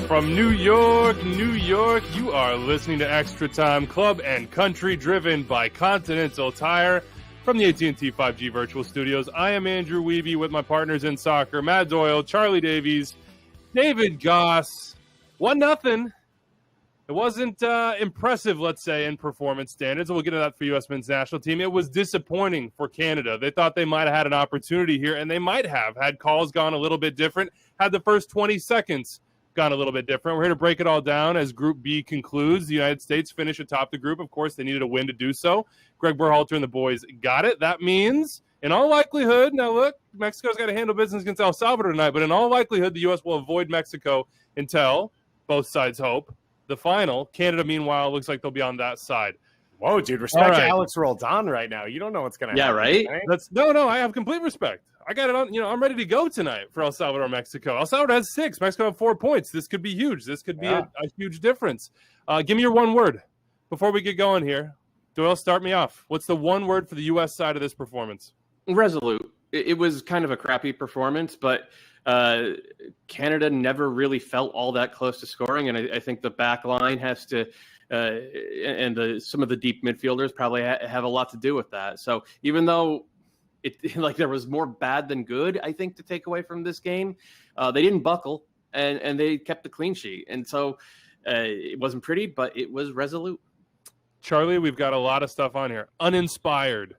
From New York, New York, you are listening to Extra Time, Club and Country, driven by Continental Tire from the AT&T 5G Virtual Studios. I am Andrew Wiebe with my partners in soccer, Matt Doyle, Charlie Davies, David Goss. 1-0. It wasn't impressive, let's say, in performance standards. We'll get to that for U.S. men's national team. It was disappointing for Canada. They thought they might have had an opportunity here, and they might have had calls gone a little bit different, had the first 20 seconds gone a little bit different. We're here to break it all down as Group B concludes. The United States finish atop the group. Of course, they needed a win to do so. Greg Berhalter and the boys got it. That means, in all likelihood, now look, Mexico's got to handle business against El Salvador tonight, but in all likelihood, the U.S. will avoid Mexico until, both sides hope, the final. Canada, meanwhile, looks like they'll be on that side. Whoa, dude, respect Alex Roldan right now. You don't know what's going to happen. Right? No, I have complete respect. I got it on. I'm ready to go tonight for El Salvador, Mexico. El Salvador has 6. Mexico have 4 points. This could be huge. This could be a huge difference. Give me your one word before we get going here. Doyle, start me off. What's the one word for the U.S. side of this performance? Resolute. It was kind of a crappy performance, but Canada never really felt all that close to scoring, and I think the back line has to and some of the deep midfielders probably have a lot to do with that. So even though there was more bad than good, I think, to take away from this game, they didn't buckle and they kept the clean sheet. And so it wasn't pretty, but it was resolute. Charlie, we've got a lot of stuff on here. Uninspired.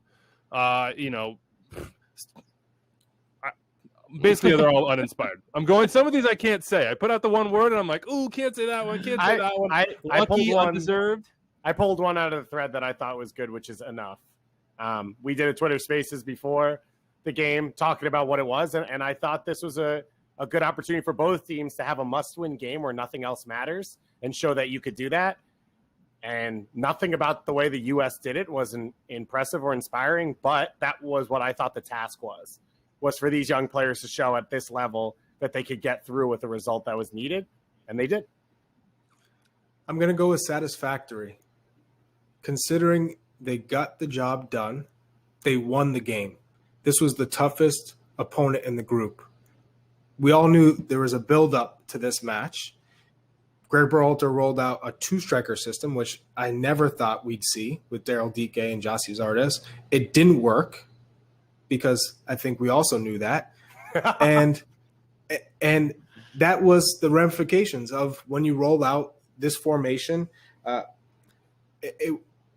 Basically, they're all uninspired. I'm going, some of these I can't say. I put out the one word, and I'm like, ooh, can't say that one, can't say that one. Lucky, undeserved. I pulled one out of the thread that I thought was good, which is enough. We did a Twitter Spaces before the game talking about what it was, and I thought this was a good opportunity for both teams to have a must-win game where nothing else matters and show that you could do that. And nothing about the way the U.S. did it wasn't impressive or inspiring, but that was what I thought the task was for these young players to show at this level that they could get through with the result that was needed, and they did. I'm going to go with satisfactory. Considering they got the job done, they won the game. This was the toughest opponent in the group. We all knew there was a build-up to this match. Greg Berhalter rolled out a 2-striker system, which I never thought we'd see with Daryl Dike and Jossie Zardes. It didn't work, because I think we also knew that. and that was the ramifications of when you roll out this formation.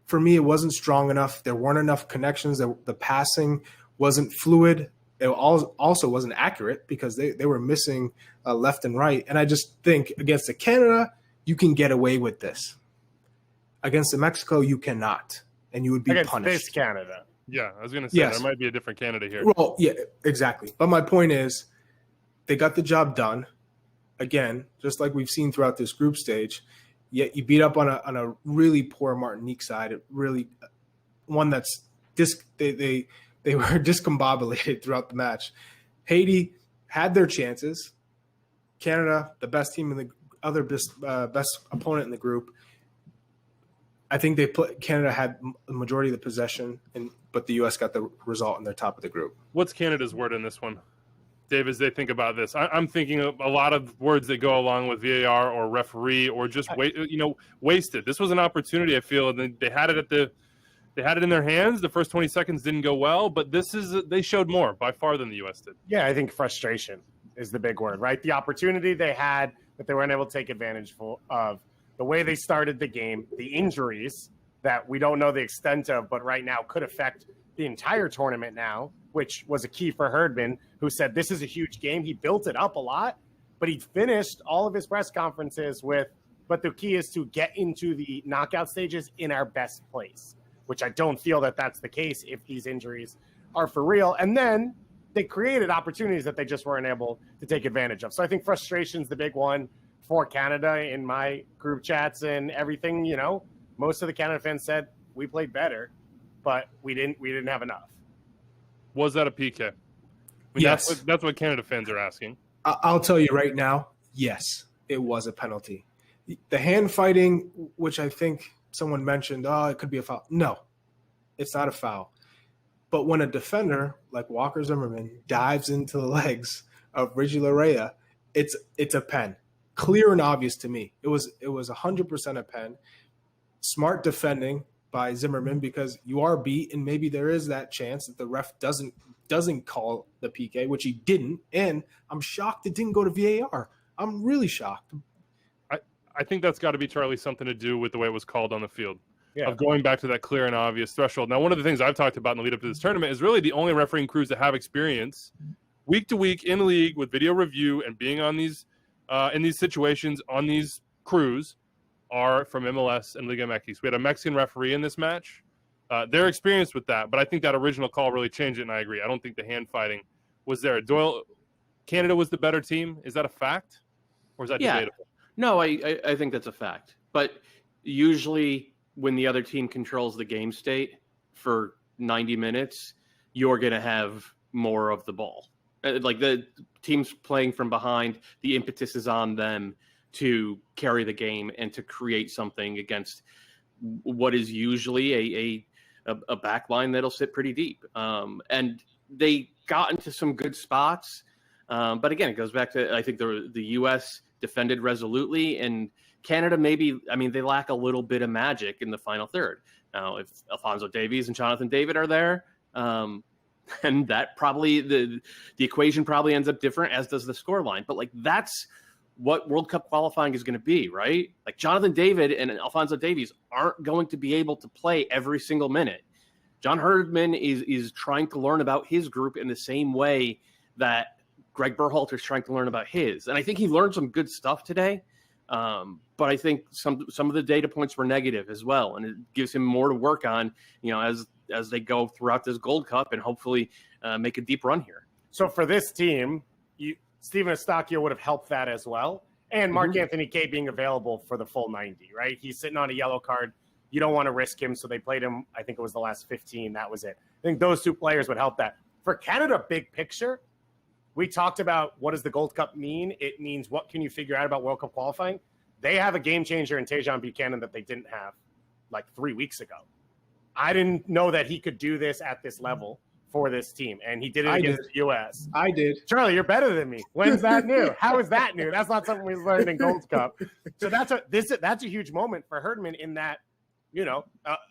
For me, it wasn't strong enough. There weren't enough connections. The passing wasn't fluid. It also wasn't accurate because they were missing left and right. And I just think against the Canada, you can get away with this. Against the Mexico, you cannot. And you would be punished. Against this Canada. Yeah, I was going to say, There might be a different Canada here. Well, yeah, exactly. But my point is, they got the job done. Again, just like we've seen throughout this group stage, yet you beat up on a really poor Martinique side. It really, one that's they were discombobulated throughout the match. Haiti had their chances. Canada, the best team in the other best opponent in the group. I think Canada had the majority of the possession, but the U.S. got the result, and they're top of the group. What's Canada's word in this one, Dave, as they think about this? I'm thinking of a lot of words that go along with VAR or referee or just wasted. This was an opportunity, I feel, and they had it they had it in their hands. The first 20 seconds didn't go well, but they showed more by far than the U.S. did. Yeah, I think frustration is the big word, right? The opportunity they had that they weren't able to take advantage of. The way they started the game, the injuries that we don't know the extent of, but right now could affect the entire tournament now which was a key for Herdman, who said this is a huge game. He built it up a lot, but he finished all of his press conferences with, but the key is to get into the knockout stages in our best place, which I don't feel that that's the case if these injuries are for real. And then they created opportunities that they just weren't able to take advantage of. So I think frustration's the big one for Canada in my group chats and everything. You know, most of the Canada fans said we played better, but we didn't have enough. Was that a PK? Yes. That's what Canada fans are asking. I'll tell you right now, yes, it was a penalty. The hand fighting, which I think someone mentioned, it could be a foul. No, it's not a foul. But when a defender like Walker Zimmerman dives into the legs of Reggie Larea, it's a pen. Clear and obvious to me. It was 100% a pen. Smart defending by Zimmerman, because you are beat, and maybe there is that chance that the ref doesn't call the PK, which he didn't. And I'm shocked it didn't go to VAR. I'm really shocked. I think that's got to be, Charlie, something to do with the way it was called on the field. Yeah. Of going back to that clear and obvious threshold. Now, one of the things I've talked about in the lead up to this tournament is really the only refereeing crews that have experience week to week in league with video review and being on these in these situations on these crews are from MLS and Liga MX. We had a Mexican referee in this match. They're experienced with that, but I think that original call really changed it, and I agree. I don't think the hand fighting was there. Doyle, Canada was the better team. Is that a fact, or is that debatable? No, I think that's a fact. But usually when the other team controls the game state for 90 minutes, you're going to have more of the ball. Like the teams playing from behind, the impetus is on them to carry the game and to create something against what is usually a back line that'll sit pretty deep. And they got into some good spots. But again, it goes back to, I think the U.S. defended resolutely, and Canada they lack a little bit of magic in the final third. Now, if Alphonso Davies and Jonathan David are there, and that probably the equation probably ends up different, as does the scoreline. But like, that's what World Cup qualifying is going to be, right? Like, Jonathan David and Alphonso Davies aren't going to be able to play every single minute. John Herdman is trying to learn about his group in the same way that Greg Berhalter is trying to learn about his. And I think he learned some good stuff today. But I think some of the data points were negative as well. And it gives him more to work on, as they go throughout this Gold Cup and hopefully make a deep run here. So for this team, Steven Eustáquio would have helped that as well. And Marc-Anthony Kaye being available for the full 90, right? He's sitting on a yellow card. You don't want to risk him. So they played him, I think it was the last 15. That was it. I think those two players would help that. For Canada, big picture, we talked about what does the Gold Cup mean? It means what can you figure out about World Cup qualifying? They have a game changer in Tajon Buchanan that they didn't have like 3 weeks ago. I didn't know that he could do this at this level for this team, and he did it against the U.S. I did. Charlie, you're better than me. When's that new? How is that new? That's not something we learned in Gold Cup. So that's a huge moment for Herdman in that,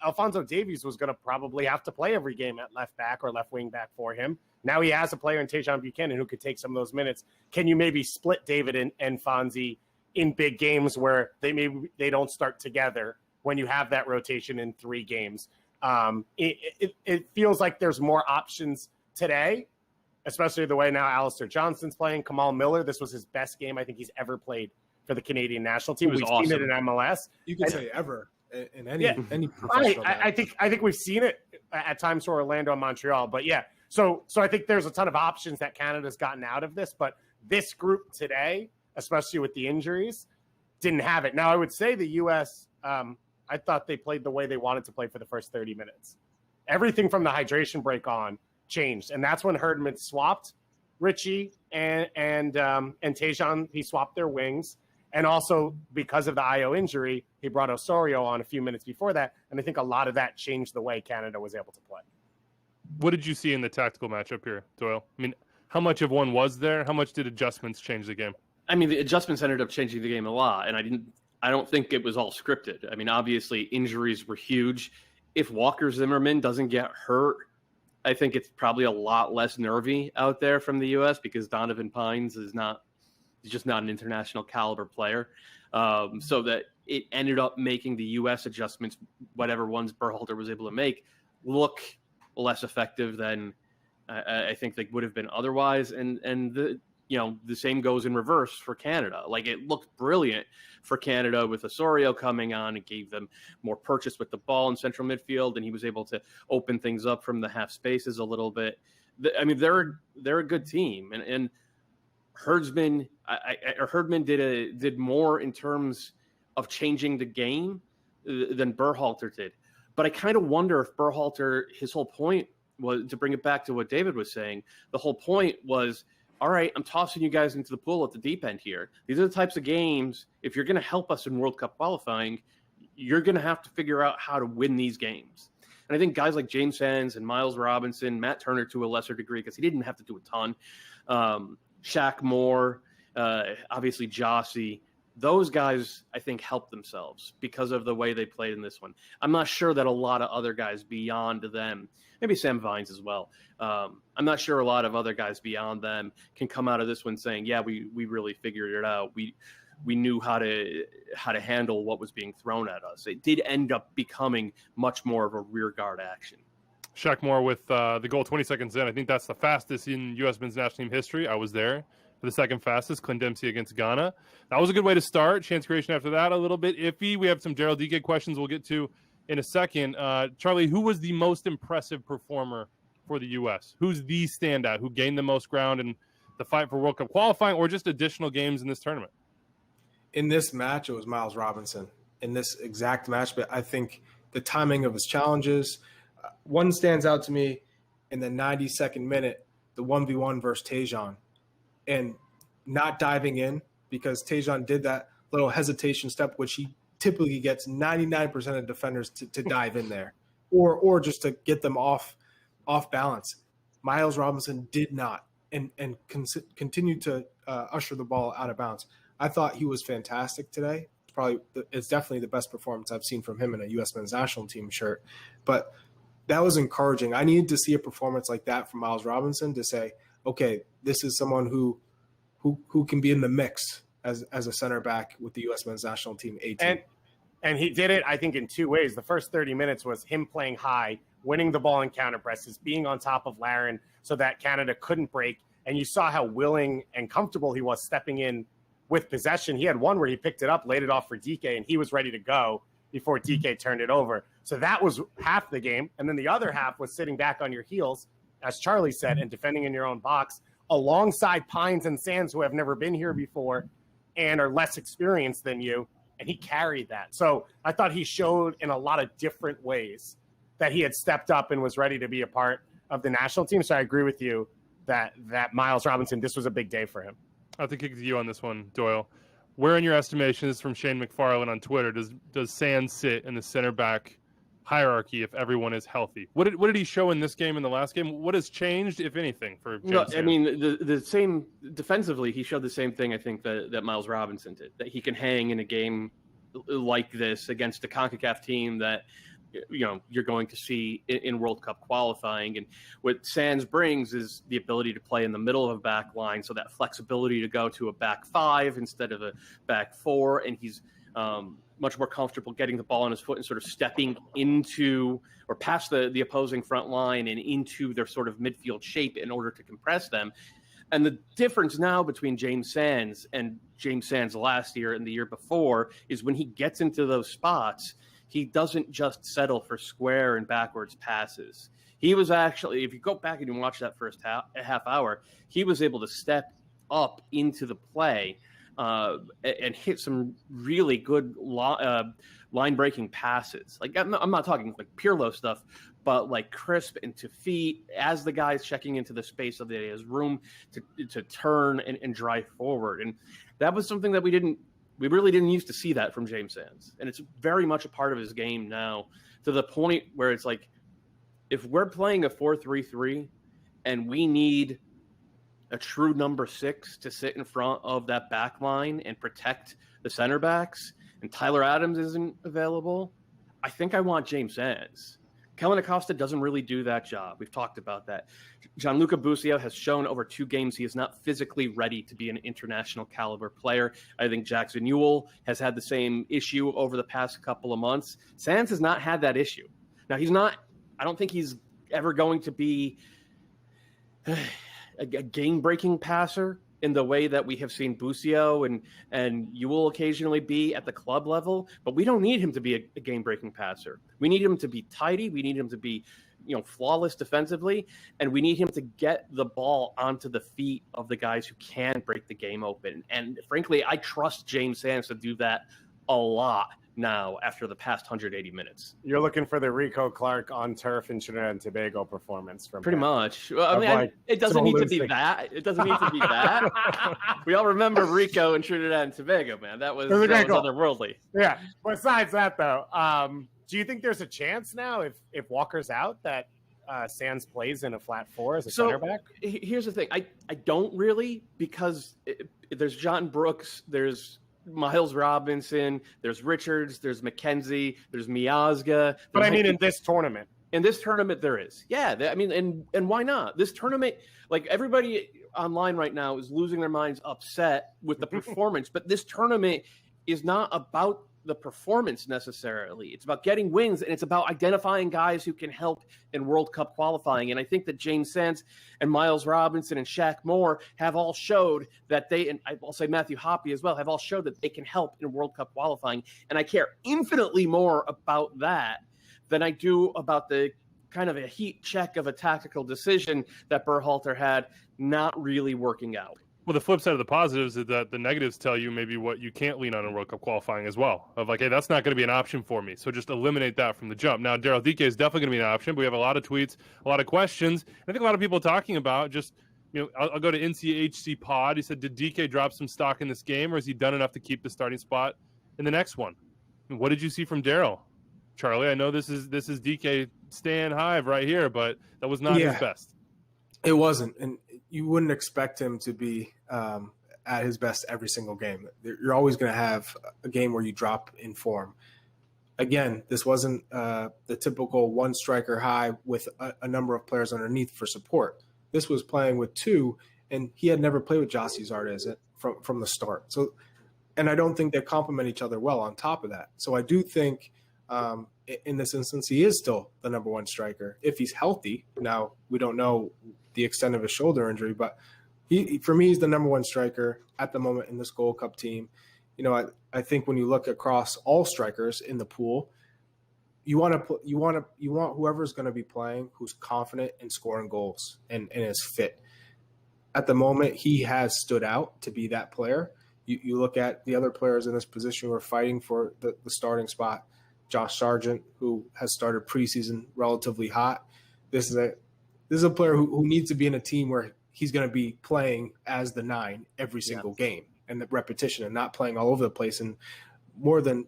Alphonso Davies was going to probably have to play every game at left back or left wing back for him. Now he has a player in Tajon Buchanan who could take some of those minutes. Can you maybe split David and Fonzie in big games where they don't start together when you have that rotation in 3 games? It feels like there's more options today, especially the way now Alistair Johnston's playing. Kamal Miller, this was his best game I think he's ever played for the Canadian national team. We've seen it in MLS. You can say ever in any professional. I think we've seen it at times for Orlando and Montreal, but yeah. So I think there's a ton of options that Canada's gotten out of this, but this group today, especially with the injuries, didn't have it. Now, I would say the U.S., I thought they played the way they wanted to play for the first 30 minutes. Everything from the hydration break on changed, and that's when Herdman swapped Richie and Tajon. He swapped their wings, and also because of the IO injury, he brought Osorio on a few minutes before that, and I think a lot of that changed the way Canada was able to play. What did you see in the tactical matchup here, Doyle? I mean, how much of one was there? How much did adjustments change the game? I mean, the adjustments ended up changing the game a lot, and I don't think it was all scripted. I mean, obviously, injuries were huge. If Walker Zimmerman doesn't get hurt, I think it's probably a lot less nervy out there from the U.S. because Donovan Pines he's just not an international caliber player. So that it ended up making the U.S. adjustments, whatever ones Berhalter was able to make, look less effective than I think they would have been otherwise. And the same goes in reverse for Canada. Like, it looked brilliant for Canada with Osorio coming on and gave them more purchase with the ball in central midfield, and he was able to open things up from the half spaces a little bit. I mean, they're a good team, and Herdman did more in terms of changing the game than Berhalter did. But I kind of wonder if Berhalter, his whole point was, to bring it back to what David was saying, the whole point was, all right, I'm tossing you guys into the pool at the deep end here. These are the types of games, if you're going to help us in World Cup qualifying, you're going to have to figure out how to win these games. And I think guys like James Sands and Miles Robinson, Matt Turner to a lesser degree, because he didn't have to do a ton, Shaq Moore, obviously Jossie, those guys, I think, helped themselves because of the way they played in this one. I'm not sure that a lot of other guys beyond them, maybe Sam Vines as well, I'm not sure a lot of other guys beyond them can come out of this one saying, yeah, we really figured it out. We knew how to handle what was being thrown at us. It did end up becoming much more of a rear guard action. Shaq Moore with the goal 20 seconds in. I think that's the fastest in U.S. men's national team history. I was there for the second fastest, Clint Dempsey against Ghana. That was a good way to start. Chance creation after that, a little bit iffy. We have some Gerald Dike questions we'll get to in a second. Charlie, who was the most impressive performer for the U.S.? Who's the standout? Who gained the most ground in the fight for World Cup qualifying or just additional games in this tournament? In this match, it was Miles Robinson. In this exact match, but I think the timing of his challenges, one stands out to me in the 92nd minute, the 1v1 versus Tajon, and not diving in because Tajon did that little hesitation step, which he typically gets 99% of defenders to dive in there or just to get them off balance. Miles Robinson did not and continued to usher the ball out of bounds. I thought he was fantastic today. It's definitely the best performance I've seen from him in a U.S. men's national team shirt. But that was encouraging. I needed to see a performance like that from Miles Robinson to say, okay, this is someone who can be in the mix as a center back with the U.S. men's national team A team. And he did it, I think, in two ways. The first 30 minutes was him playing high, winning the ball in counter presses, being on top of Larin so that Canada couldn't break. And you saw how willing and comfortable he was stepping in with possession. He had one where he picked it up, laid it off for Dike, and he was ready to go before Dike turned it over. So that was half the game. And then the other half was sitting back on your heels, as Charlie said, and defending in your own box alongside Pines and Sands, who have never been here before and are less experienced than you. And he carried that. So I thought he showed in a lot of different ways that he had stepped up and was ready to be a part of the national team. So I agree with you that Miles Robinson, this was a big day for him. I have to kick it to you on this one, Doyle. Where in your estimation, this is from Shane McFarland on Twitter, does Sands sit in the center back hierarchy if everyone is healthy? What did he show in this game and the last game? What has changed, if anything, for James Sands? I mean, the same defensively, he showed the same thing, I think, that Miles Robinson did, that he can hang in a game like this against a CONCACAF team that you're going to see in World Cup qualifying. And what Sands brings is the ability to play in the middle of a back line, so that flexibility to go to a back five instead of a back four. And he's much more comfortable getting the ball on his foot and sort of stepping into or past the opposing front line and into their sort of midfield shape in order to compress them. And the difference now between James Sands and James Sands last year and the year before is when he gets into those spots, he doesn't just settle for square and backwards passes. He was actually, if you go back and you watch that first half hour, he was able to step up into the play and hit some really good line-breaking passes. Like I'm not talking like Pirlo stuff, but like crisp and to feet as the guy's checking into the space so that he has room to turn and drive forward. And that was something that we really didn't used to see that from James Sands. And it's very much a part of his game now, to the point where it's like, if we're playing a 4-3-3 and we need a true number 6 to sit in front of that back line and protect the center backs, and Tyler Adams isn't available, I think I want James Sands. Kellen Acosta doesn't really do that job. We've talked about that. Gianluca Busio has shown over 2 games he is not physically ready to be an international caliber player. I think Jackson Ewell has had the same issue over the past couple of months. Sands has not had that issue. Now, I don't think he's ever going to be a game-breaking passer in the way that we have seen Busio and you will occasionally be at the club level, but we don't need him to be a game-breaking passer. We need him to be tidy. We need him to be, flawless defensively, and we need him to get the ball onto the feet of the guys who can break the game open. And frankly, I trust James Sands to do that a lot now after the past 180 minutes. You're looking for the Rico Clark on turf in Trinidad and Tobago performance from pretty him. much. Well, I mean, it doesn't need to be that. It doesn't need to be that. We all remember Rico in Trinidad and Tobago, man. That was otherworldly. Yeah. Besides that, though, do you think there's a chance now if Walker's out that Sands plays in a flat four as a center back? Here's the thing. I don't really, because there's John Brooks, there's Miles Robinson, there's Richards, there's McKenzie, there's Miazga. But I mean, in this tournament. In this tournament, there is. Yeah, I mean, and why not? This tournament, like everybody online right now is losing their minds upset with the performance, but this tournament is not about the performance necessarily. It's about getting wins, and it's about identifying guys who can help in World Cup qualifying. And I think that James Sands and Miles Robinson and Shaq Moore have all showed that and I'll say Matthew Hoppe as well, have all showed that they can help in World Cup qualifying. And I care infinitely more about that than I do about the kind of a heat check of a tactical decision that Berhalter had not really working out. Well, the flip side of the positives is that the negatives tell you maybe what you can't lean on in World Cup qualifying as well. Of like, hey, that's not going to be an option for me. So just eliminate that from the jump. Now, Daryl Dike is definitely going to be an option, but we have a lot of tweets, a lot of questions. I think a lot of people talking about just, I'll go to NCHC Pod. He said, did Dike drop some stock in this game, or has he done enough to keep the starting spot in the next one? And what did you see from Daryl? Charlie, I know this is Dike staying hive right here, but that was not his best. It wasn't, and you wouldn't expect him to be at his best every single game. You're always going to have a game where you drop in form. Again, this wasn't the typical one striker high with a number of players underneath for support. This was playing with two, and he had never played with Gyasi Zardes from the start. So, and I don't think they complement each other well on top of that. So I do think in this instance, he is still the number one striker if he's healthy. Now, we don't know the extent of his shoulder injury, but for me, he's the number one striker at the moment in this Gold Cup team. I think when you look across all strikers in the pool, you want whoever's going to be playing who's confident in scoring goals and is fit. At the moment, he has stood out to be that player. You look at the other players in this position who are fighting for the starting spot. Josh Sargent, who has started preseason relatively hot. This is a player who needs to be in a team where he's going to be playing as the 9 every single game, and the repetition, and not playing all over the place, and more than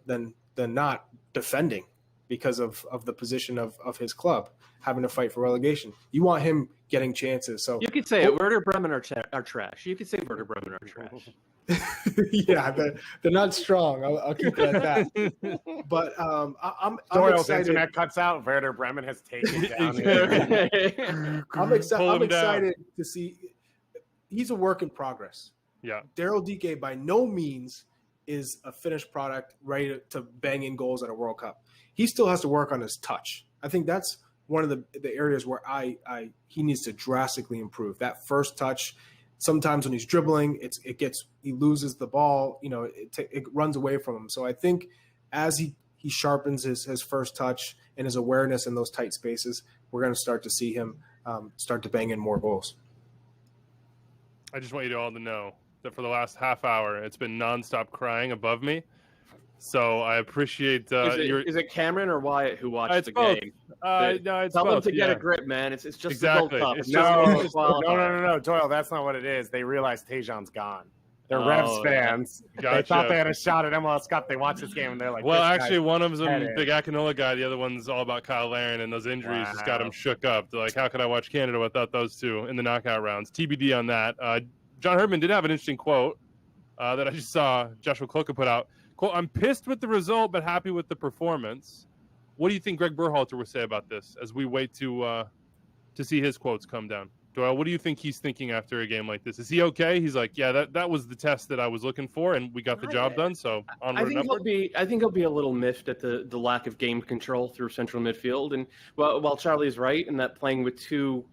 not defending because of the position of his club, having to fight for relegation. You want him getting chances. So you could say Werder Bremen are trash. You could say Werder Bremen are trash. Yeah, they're not strong. I'll keep it at that. But I'm Doyle's excited. internet cuts out. Werder Bremen has taken down. I'm excited to see. He's a work in progress. Yeah, Daryl Dike by no means is a finished product ready to bang in goals at a World Cup. He still has to work on his touch. I think that's one of the areas where he needs to drastically improve. That first touch. Sometimes when he's dribbling, he loses the ball. It runs away from him. So I think as he sharpens his first touch and his awareness in those tight spaces, we're going to start to see him start to bang in more goals. I just want you all to know that for the last half hour, it's been nonstop crying above me. So I appreciate is it Cameron or Wyatt who watched the both. game? No, it's Tell both, them to get a grip, man. It's just exactly. the Gold Cup. No, Doyle, that's not what it is. They realized Tejan's gone. They're Revs fans. Gotcha. They thought they had a shot at MLS Cup. They watched this game and they're like, well, actually, one of them big Akinola guy. The other one's all about Kyle Larin, and those injuries just got him shook up. They're like, how could I watch Canada without those two in the knockout rounds? TBD on that. John Herdman did have an interesting quote that I just saw Joshua Kloka put out. Quote, I'm pissed with the result, but happy with the performance. What do you think Greg Berhalter would say about this as we wait to see his quotes come down? Doyle, what do you think he's thinking after a game like this? Is he okay? He's like, yeah, that was the test that I was looking for, and we got the job done, so onward and upward. I think he'll be a little miffed at the lack of game control through central midfield. And while Charlie's right in that playing with two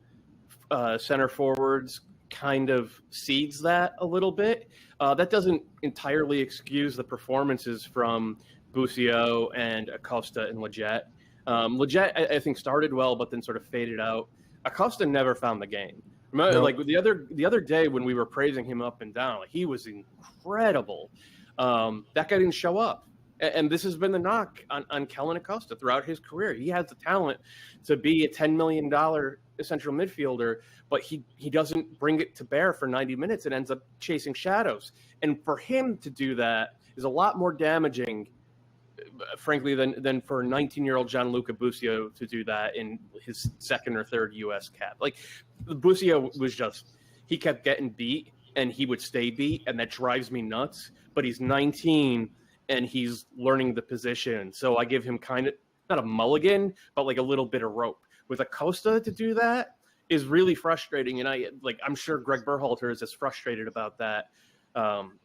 center forwards kind of cedes that a little bit. That doesn't entirely excuse the performances from Busio and Acosta and Leggett. Leggett, I think, started well, but then sort of faded out. Acosta never found the game. Remember, like the other day when we were praising him up and down, like, he was incredible. That guy didn't show up. And this has been the knock on Kellen Acosta throughout his career. He has the talent to be a $10 million central midfielder, but he doesn't bring it to bear for 90 minutes and ends up chasing shadows. And for him to do that is a lot more damaging, frankly, than for 19-year-old Gianluca Busio to do that in his second or third U.S. cap. Like, Busio was he kept getting beat, and he would stay beat, and that drives me nuts. But he's 19, and he's learning the position. So I give him kind of, not a mulligan, but like a little bit of rope. With Acosta to do that is really frustrating. And I'm sure Greg Berhalter is as frustrated about that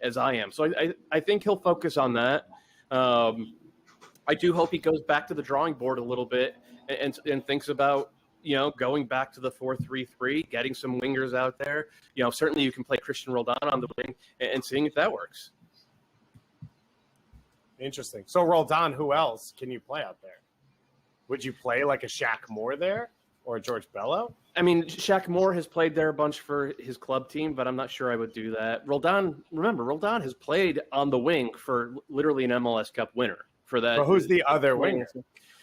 as I am. So I think he'll focus on that. I do hope he goes back to the drawing board a little bit and thinks about, going back to the 4-3-3, getting some wingers out there. Certainly you can play Christian Roldan on the wing and seeing if that works. Interesting. So Roldan, who else can you play out there? Would you play like a Shaq Moore there or a George Bello? I mean, Shaq Moore has played there a bunch for his club team, but I'm not sure I would do that. Roldan has played on the wing for literally an MLS Cup winner for that. But who's the other winger?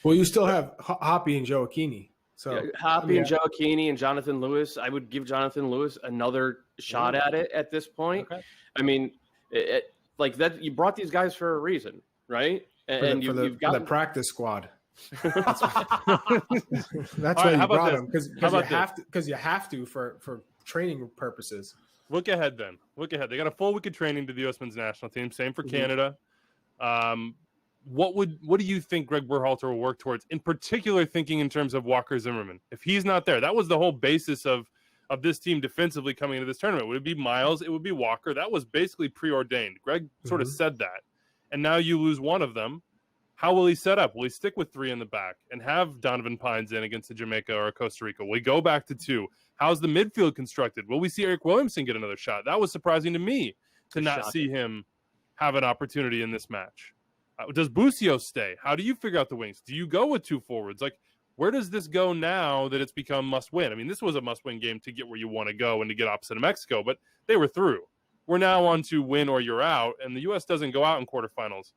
Well, you still have Hoppy and Joaquini. So yeah, Hoppy and Joaquini and Jonathan Lewis. I would give Jonathan Lewis another shot at it at this point. Okay. I mean, like that, you brought these guys for a reason, right? And you've got the practice squad. That's why you brought them, because you have to for training purposes. Look ahead then. They got a full week of training to the U.S. men's national team. Same for Canada. What do you think Greg Berhalter will work towards, in particular thinking in terms of Walker Zimmerman? If he's not there, that was the whole basis of this team defensively coming into this tournament. Would it be Miles? It would be Walker. That was basically preordained. Greg sort of said that. And now you lose one of them. How will he set up? Will he stick with three in the back and have Donovan Pines in against Jamaica or Costa Rica? Will he go back to two? How's the midfield constructed? Will we see Eric Williamson get another shot? That was surprising to me to not see him have an opportunity in this match. Does Busio stay? How do you figure out the wings? Do you go with two forwards? Like, where does this go now that it's become must-win? I mean, this was a must-win game to get where you want to go and to get opposite of Mexico, but they were through. We're now on to win or you're out, and the U.S. doesn't go out in quarterfinals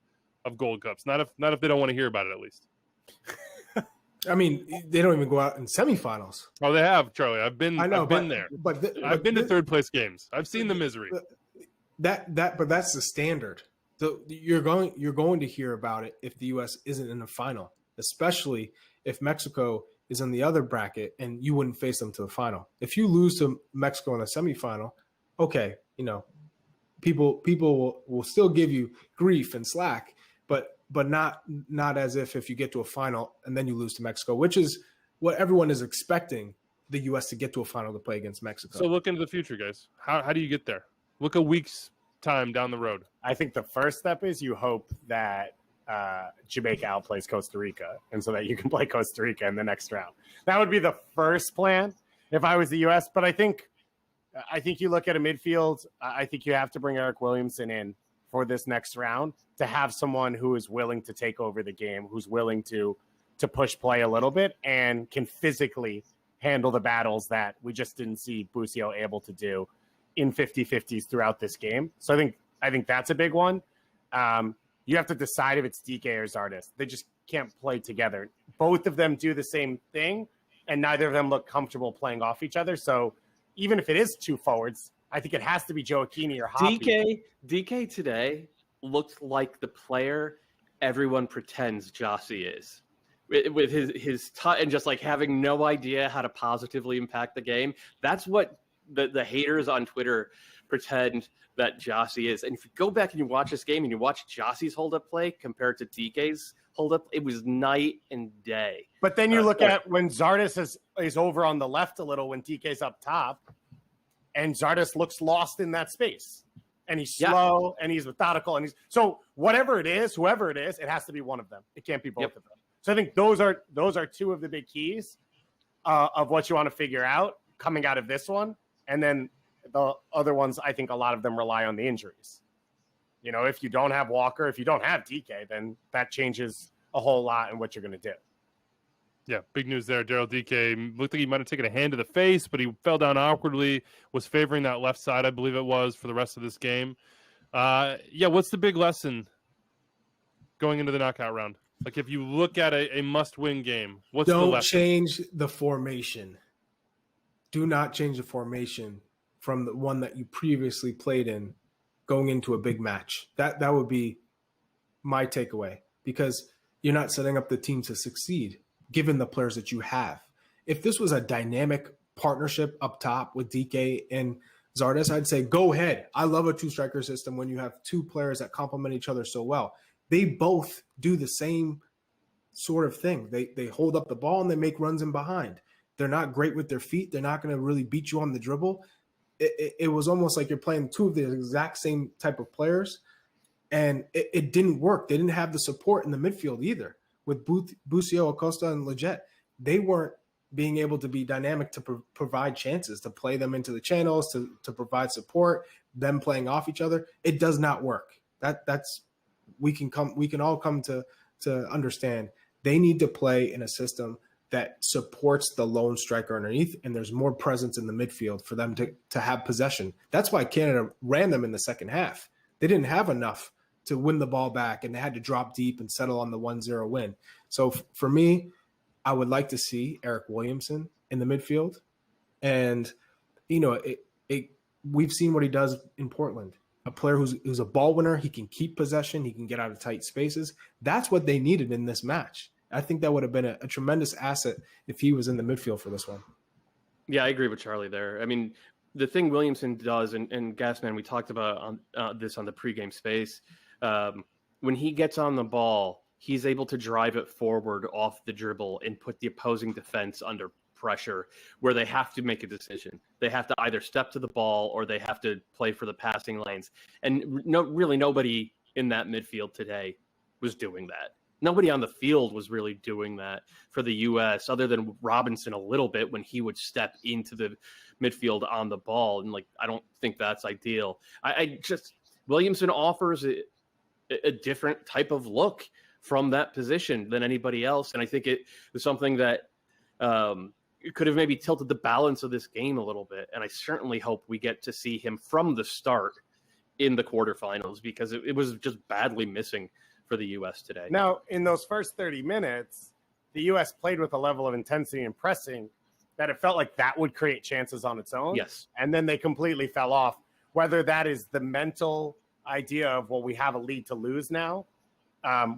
of Gold Cups. Not if they don't want to hear about it, at least. I mean, they don't even go out in semifinals. Oh, they have, Charlie. I've been there. I've been to third place games. I've seen the misery. But that's the standard. So you're going to hear about it if the U.S. isn't in the final, especially if Mexico is in the other bracket and you wouldn't face them to the final. If you lose to Mexico in the semifinal, okay, people will still give you grief and slack, but not as if you get to a final and then you lose to Mexico, which is what everyone is expecting the U.S. to get to a final to play against Mexico. So look into the future, guys. How do you get there? Look a week's time down the road. I think the first step is you hope that Jamaica outplays Costa Rica, and so that you can play Costa Rica in the next round. That would be the first plan if I was the U.S. But I think you look at a midfield. I think you have to bring Eric Williamson in for this next round to have someone who is willing to take over the game, who's willing to push play a little bit and can physically handle the battles that we just didn't see Busio able to do in 50-50s throughout this game. So I think that's a big one. You have to decide if it's DK or Zardes. They just can't play together. Both of them do the same thing, and neither of them look comfortable playing off each other. So even if it is two forwards, I think it has to be Joaquini or Hoppy. DK today looked like the player everyone pretends Jossie is, with his and just like having no idea how to positively impact the game. That's what the haters on Twitter pretend that Jossie is. And if you go back and you watch this game and you watch Jossie's hold-up play compared to DK's hold-up, it was night and day. But then you look at when Zardes is over on the left a little when DK's up top, and Zardes looks lost in that space. And he's slow, and he's methodical, and so whatever it is, whoever it is, it has to be one of them. It can't be both of them. So I think those are two of the big keys of what you want to figure out. coming out of this one. And then the other ones, I think a lot of them rely on the injuries. You know, if you don't have Walker, if you don't have DK, then that changes a whole lot in what you're going to do. Yeah, big news there. Daryl DK looked like he might have taken a hand to the face, but he fell down awkwardly, was favoring that left side, I believe it was, for the rest of this game. What's the big lesson going into the knockout round? Like, if you look at a must-win game, what's the lesson? Don't change the formation. Do not change the formation from the one that you previously played in going into a big match. That would be my takeaway, because you're not setting up the team to succeed given the players that you have. If this was a dynamic partnership up top with DK and Zardes, I'd say go ahead. I love a two-striker system when you have two players that complement each other so well. They both do the same sort of thing. They hold up the ball and they make runs in behind. They're not great with their feet. They're not going to really beat you on the dribble. It was almost like you're playing two of the exact same type of players, and it didn't work. They didn't have the support in the midfield either. With Busio, Acosta, and Leggett, they weren't being able to be dynamic to provide chances, to play them into the channels, to provide support, them playing off each other. It does not work. We can all come to understand they need to play in a system that supports the lone striker underneath, and there's more presence in the midfield for them to have possession. That's why Canada ran them in the second half. They didn't have enough to win the ball back, and they had to drop deep and settle on the 1-0 win. So for me, I would like to see Eric Williamson in the midfield. And, we've seen what he does in Portland. A player who's a ball winner, he can keep possession, he can get out of tight spaces. That's what they needed in this match. I think that would have been a tremendous asset if he was in the midfield for this one. Yeah, I agree with Charlie there. I mean, the thing Williamson does, and Gasman, we talked about this on the pregame space, when he gets on the ball, he's able to drive it forward off the dribble and put the opposing defense under pressure where they have to make a decision. They have to either step to the ball or they have to play for the passing lanes. And nobody in that midfield today was doing that. Nobody on the field was really doing that for the U.S. other than Robinson a little bit when he would step into the midfield on the ball. And I don't think that's ideal. Williamson offers a different type of look from that position than anybody else. And I think it was something that it could have maybe tilted the balance of this game a little bit. And I certainly hope we get to see him from the start in the quarterfinals, because it was just badly missing for the U.S. today. Now, in those first 30 minutes, the U.S. played with a level of intensity and pressing that it felt like that would create chances on its own. Yes. And then they completely fell off. Whether that is the mental idea of, well, we have a lead to lose now,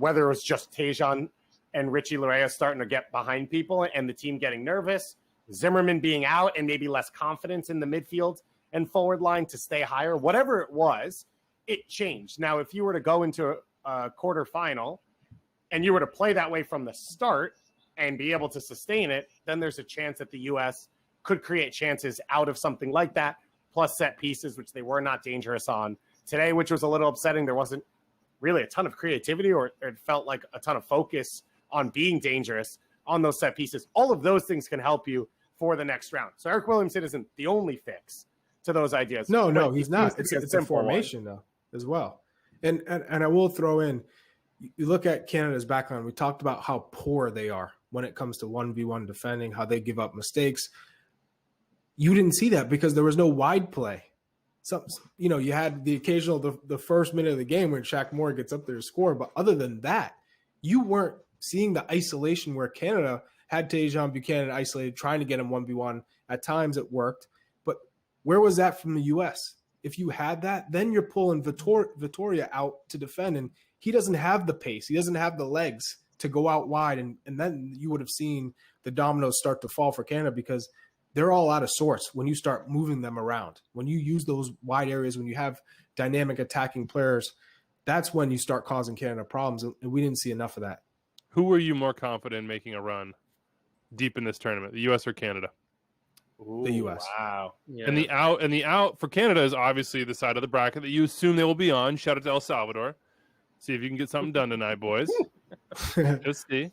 whether it was just Tejan and Richie Larea starting to get behind people and the team getting nervous, Zimmerman being out and maybe less confidence in the midfield and forward line to stay higher, whatever it was, it changed. Now, if you were to go into a quarterfinal and you were to play that way from the start and be able to sustain it, then there's a chance that the U.S. could create chances out of something like that, plus set pieces, which they were not dangerous on today, which was a little upsetting. There wasn't really a ton of creativity, or it felt like a ton of focus on being dangerous on those set pieces. All of those things can help you for the next round. So Eric Williamson isn't the only fix to those ideas. No, he's not. It's a formation, though, as well. And I will throw in, you look at Canada's backline, we talked about how poor they are when it comes to 1v1 defending, how they give up mistakes. You didn't see that because there was no wide play. You had the occasional, the first minute of the game when Shaq Moore gets up there to score. But other than that, you weren't seeing the isolation where Canada had Tejan Buchanan isolated, trying to get him 1v1. At times it worked. But where was that from the U.S.? If you had that, then you're pulling Vittoria out to defend, and he doesn't have the pace. He doesn't have the legs to go out wide, and then you would have seen the dominoes start to fall for Canada, because they're all out of sorts when you start moving them around. When you use those wide areas, when you have dynamic attacking players, that's when you start causing Canada problems, and we didn't see enough of that. Who were you more confident in making a run deep in this tournament, the U.S. or Canada? Ooh, the U.S. Wow. Yeah. And the out for Canada is obviously the side of the bracket that you assume they will be on. Shout out to El Salvador. See if you can get something done tonight, boys. Just see.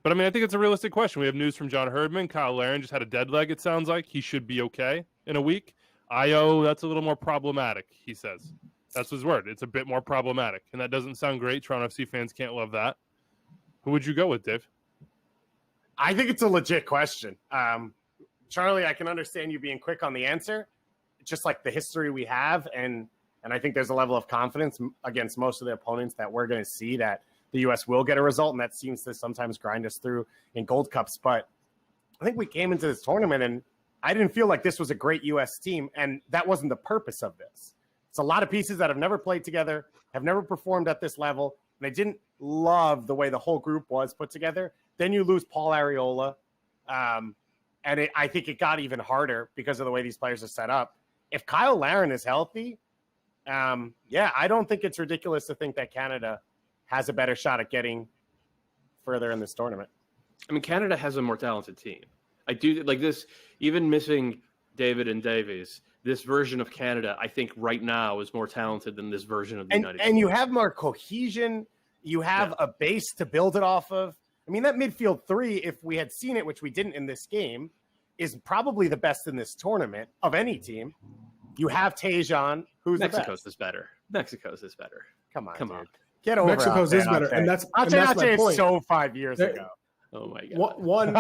But I mean, I think it's a realistic question. We have news from John Herdman. Kyle Larin just had a dead leg, it sounds like. He should be okay in a week. Io, that's a little more problematic, he says. That's his word. It's a bit more problematic. And that doesn't sound great. Toronto FC fans can't love that. Who would you go with, Dave? I think it's a legit question. Charlie, I can understand you being quick on the answer. Just like the history we have, and I think there's a level of confidence against most of the opponents that we're going to see that the U.S. will get a result, and that seems to sometimes grind us through in Gold Cups. But I think we came into this tournament, and I didn't feel like this was a great U.S. team, and that wasn't the purpose of this. It's a lot of pieces that have never played together, have never performed at this level, and I didn't love the way the whole group was put together. Then you lose Paul Arriola, and I think it got even harder because of the way these players are set up. If Kyle Larin is healthy, I don't think it's ridiculous to think that Canada has a better shot at getting further in this tournament. I mean, Canada has a more talented team. I do like this, even missing David and Davies, this version of Canada, I think right now is more talented than this version of the United States. And you have more cohesion. You have a base to build it off of. I mean, that midfield three, if we had seen it, which we didn't in this game, is probably the best in this tournament of any team. You have Tejan, who's Mexico's the best. Mexico's is better. Come on, Come dude. on. Get over Mexico's is better, and that's my point. So 5 years ago. Oh my God. One,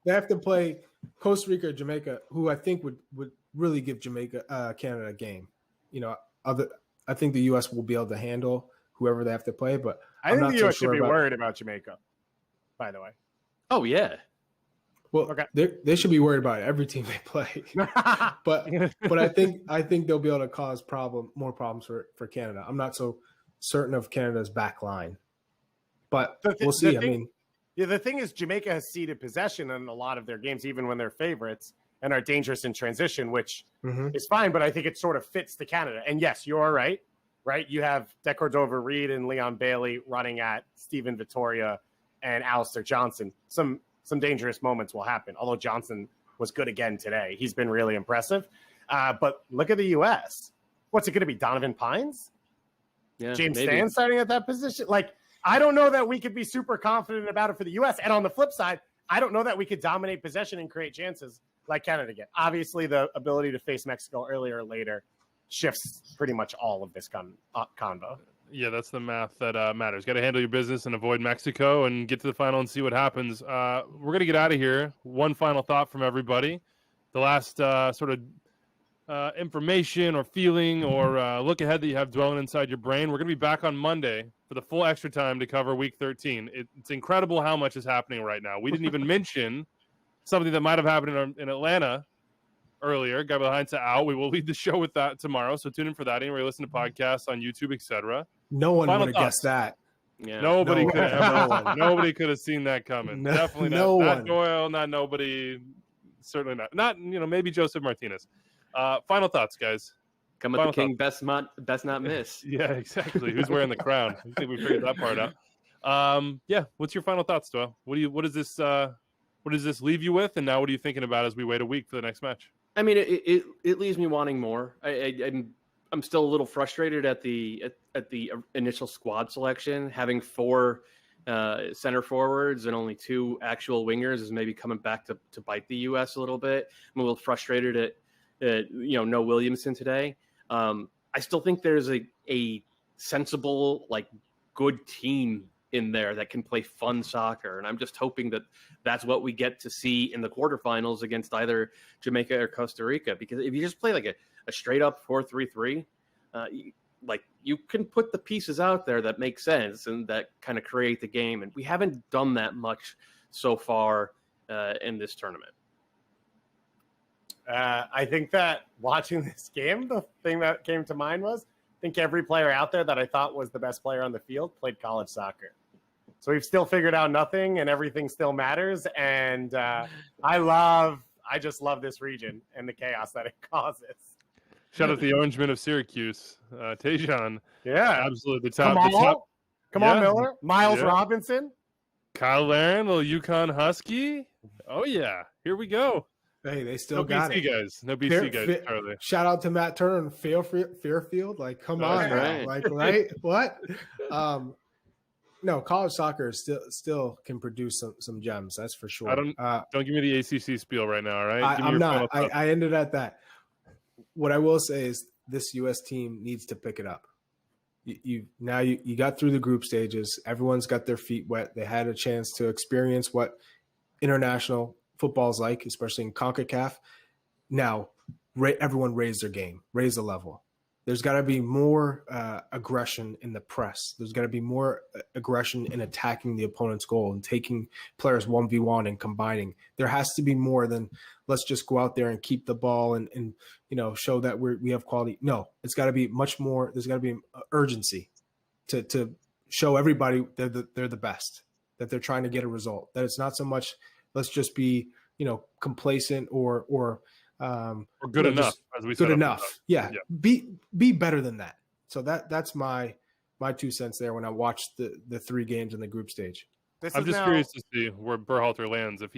they have to play Costa Rica or Jamaica, who I think would really give Jamaica Canada a game. You know, I think the U.S. will be able to handle whoever they have to play, but I think the U.S. should be worried about Jamaica. By the way. Oh yeah. Well, okay. They should be worried about every team they play, but I think they'll be able to cause more problems for Canada. I'm not so certain of Canada's back line, but we'll see. The thing is, Jamaica has ceded possession in a lot of their games, even when they're favorites, and are dangerous in transition, which is fine. But I think it sort of fits to Canada. And yes, you are right. Right, you have De Cordova-Reid and Leon Bailey running at Stephen Vittoria and Alistair Johnson. Some dangerous moments will happen, although Johnson was good again today. He's been really impressive. But look at the U.S. What's it going to be, Donovan Pines? Yeah, James maybe. Stan starting at that position? Like, I don't know that we could be super confident about it for the U.S. And on the flip side, I don't know that we could dominate possession and create chances like Canada get. Obviously, the ability to face Mexico earlier or later shifts pretty much all of this convo. Yeah, that's the math that matters. Got to handle your business and avoid Mexico and get to the final and see what happens. We're going to get out of here. One final thought from everybody. The last sort of information or feeling or look ahead that you have dwelling inside your brain. We're going to be back on Monday for the full extra time to cover Week 13. It's incredible how much is happening right now. We didn't even mention something that might have happened in Atlanta earlier. Gabriel Heinze out. We will lead the show with that tomorrow, so tune in for that. Anywhere you listen to podcasts on YouTube, etc. No one would have guessed that. Yeah. Nobody could have. Nobody could have seen that coming. Definitely not. No not one. Doyle. Not nobody. Certainly not. Not maybe Joseph Martinez. Final thoughts, guys. Come with the king. Best not miss. Yeah, exactly. Who's wearing the crown? I think we figured that part out. What's your final thoughts, Doyle? What does this leave you with? And now what are you thinking about as we wait a week for the next match? I mean, it leaves me wanting more. I'm still a little frustrated at the initial squad selection. Having 4 center forwards and only 2 actual wingers is maybe coming back to bite the U.S. a little bit. I'm a little frustrated at no Williamson today. I still think there's a sensible, good team in there that can play fun soccer. And I'm just hoping that that's what we get to see in the quarterfinals against either Jamaica or Costa Rica. Because if you just play a straight up 4-3-3, you can put the pieces out there that make sense and that kind of create the game. And we haven't done that much so far in this tournament. I think that watching this game, the thing that came to mind was, I think every player out there that I thought was the best player on the field played college soccer. So we've still figured out nothing and everything still matters. And I just love this region and the chaos that it causes. Shout out to the Orangemen of Syracuse. Tejan. Yeah. Absolutely. Come on, Miller. Miles Robinson. Kyle Larin, little Yukon Husky. Oh, yeah. Here we go. Hey, they still got BC it. Guys. No BC guys, Charlie. Shout out to Matt Turner and Fairfield. Come on, right. right? What? No, college soccer still can produce some gems. That's for sure. Don't give me the ACC spiel right now. All right, I'm not. I ended at that. What I will say is this U.S. team needs to pick it up. You got through the group stages. Everyone's got their feet wet. They had a chance to experience what international football is like, especially in CONCACAF. Now, everyone raise their game, raise the level. There's got to be more aggression in the press. There's got to be more aggression in attacking the opponent's goal and taking players 1v1 and combining. There has to be more than let's just go out there and keep the ball and show that we have quality. No, it's got to be much more. There's got to be urgency to show everybody they're the best, that they're trying to get a result. That it's not so much let's just be complacent or good enough, as we said. Good enough. Yeah. Be better than that. So that's my 2 cents there when I watched the 3 games in the group stage. I'm just curious to see where Berhalter lands, if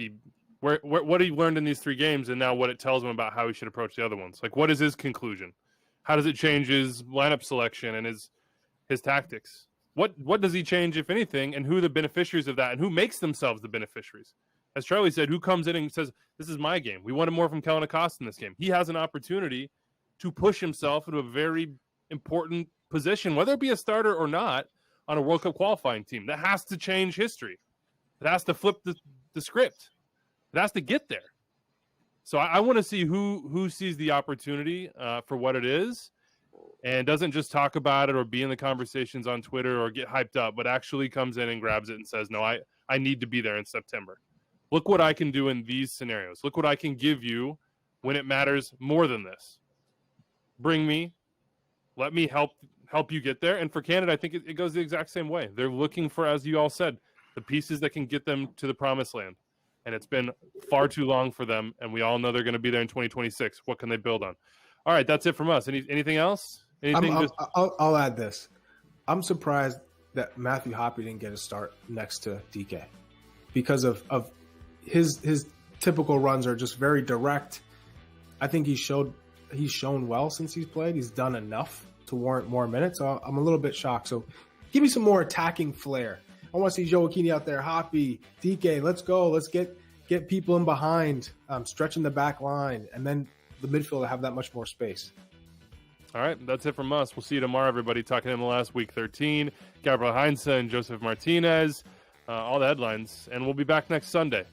what he learned in these 3 games and now what it tells him about how he should approach the other ones. Like, what is his conclusion? How does it change his lineup selection and his tactics? What does he change, if anything, and who are the beneficiaries of that, and who makes themselves the beneficiaries? As Charlie said, who comes in and says, this is my game. We wanted more from Kellen Acosta in this game. He has an opportunity to push himself into a very important position, whether it be a starter or not, on a World Cup qualifying team. That has to change history. It has to flip the script. It has to get there. So I want to see who sees the opportunity for what it is and doesn't just talk about it or be in the conversations on Twitter or get hyped up, but actually comes in and grabs it and says, no, I need to be there in September. Look what I can do in these scenarios. Look what I can give you when it matters more than this. Bring me. Let me help you get there. And for Canada, I think it goes the exact same way. They're looking for, as you all said, the pieces that can get them to the promised land. And it's been far too long for them, and we all know they're going to be there in 2026. What can they build on? All right, that's it from us. Anything else? I'll add this. I'm surprised that Matthew Hoppe didn't get a start next to DK because of his typical runs are just very direct. I think he's shown well since he's played. He's done enough to warrant more minutes. So I'm a little bit shocked. So give me some more attacking flair. I want to see Joe Aquini out there, Hoppe, DK. Let's go. Let's get people in behind, stretching the back line, and then the midfield have that much more space. All right, that's it from us. We'll see you tomorrow, everybody. Talking MLS Week 13. Gabriel Heinze and Joseph Martinez, all the headlines. And we'll be back next Sunday.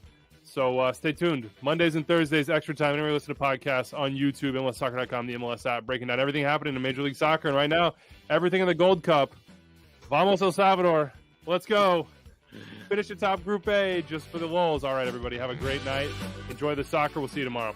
So stay tuned. Mondays and Thursdays, Extra Time. Anywhere you listen to podcasts on YouTube, MLSsoccer.com, the MLS app, breaking down everything happening in Major League Soccer. And right now, everything in the Gold Cup. Vamos El Salvador. Let's go. Finish the top Group A just for the lulz. All right, everybody. Have a great night. Enjoy the soccer. We'll see you tomorrow.